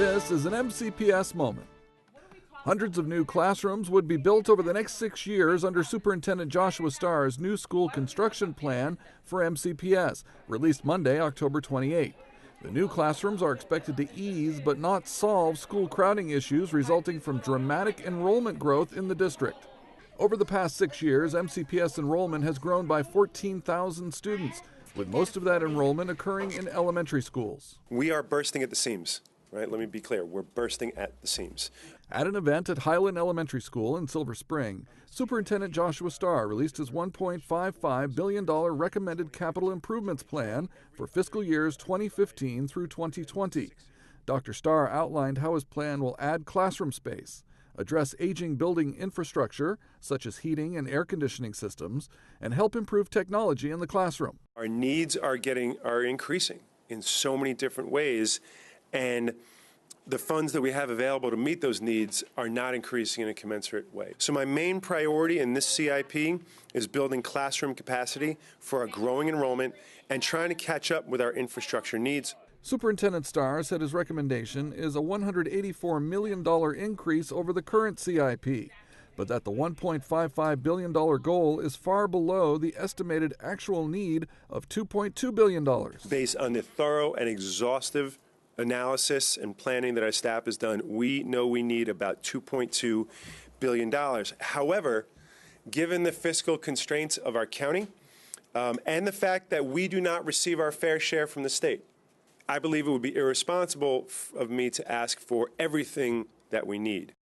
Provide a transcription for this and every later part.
This is an MCPS moment. Hundreds of new classrooms would be built over the next 6 years under Superintendent Joshua Starr's new school construction plan for MCPS, released Monday, October 28. The new classrooms are expected to ease but not solve school crowding issues resulting from dramatic enrollment growth in the district. Over the past 6 years, MCPS enrollment has grown by 14,000 students, with most of that enrollment occurring in elementary schools. We are bursting at the seams, right? Let me be clear. We're bursting at the seams. At an event at Highland Elementary School in Silver Spring, Superintendent Joshua Starr released his $1.55 billion recommended capital improvements plan for fiscal years 2015 through 2020. Dr. Starr outlined how his plan will add classroom space, address aging building infrastructure, such as heating and air conditioning systems, and help improve technology in the classroom. Our needs are increasing in so many different ways, and the funds that we have available to meet those needs are not increasing in a commensurate way. So my main priority in this CIP is building classroom capacity for a growing enrollment and trying to catch up with our infrastructure needs. Superintendent Starr said his recommendation is a $184 million increase over the current CIP, but that the $1.55 billion goal is far below the estimated actual need of $2.2 billion. Based on the thorough and exhaustive analysis and planning that our staff has done, we know we need about $2.2 billion. However, given the fiscal constraints of our county and the fact that we do not receive our fair share from the state, I believe it would be irresponsible of me to ask for everything that we need.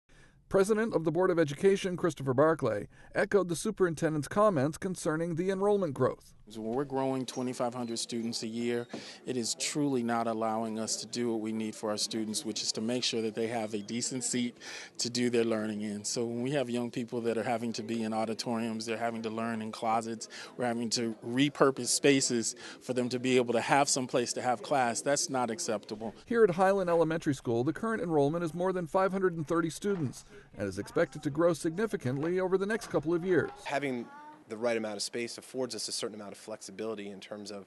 President of the Board of Education, Christopher Barclay, echoed the superintendent's comments concerning the enrollment growth. When we're growing 2,500 students a year, it is truly not allowing us to do what we need for our students, which is to make sure that they have a decent seat to do their learning in. So when we have young people that are having to be in auditoriums, they're having to learn in closets, we're having to repurpose spaces for them to be able to have some place to have class, that's not acceptable. Here at Highland Elementary School, the current enrollment is more than 530 students and is expected to grow significantly over the next couple of years. Having the right amount of space affords us a certain amount of flexibility in terms of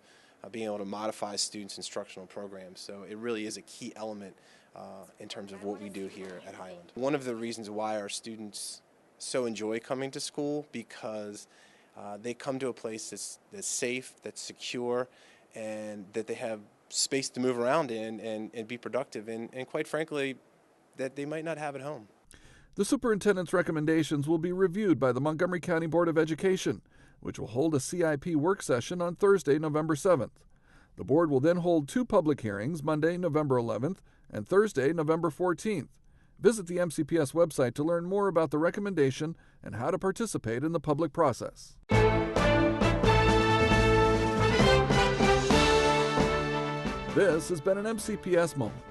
being able to modify students' instructional programs. So it really is a key element in terms of what we do here at Highland. One of the reasons why our students so enjoy coming to school, because they come to a place that's safe, that's secure, and that they have space to move around in and be productive, and quite frankly, that they might not have at home. The superintendent's recommendations will be reviewed by the Montgomery County Board of Education, which will hold a CIP work session on Thursday, November 7th. The board will then hold 2 public hearings, Monday, November 11th, and Thursday, November 14th. Visit the MCPS website to learn more about the recommendation and how to participate in the public process. This has been an MCPS moment.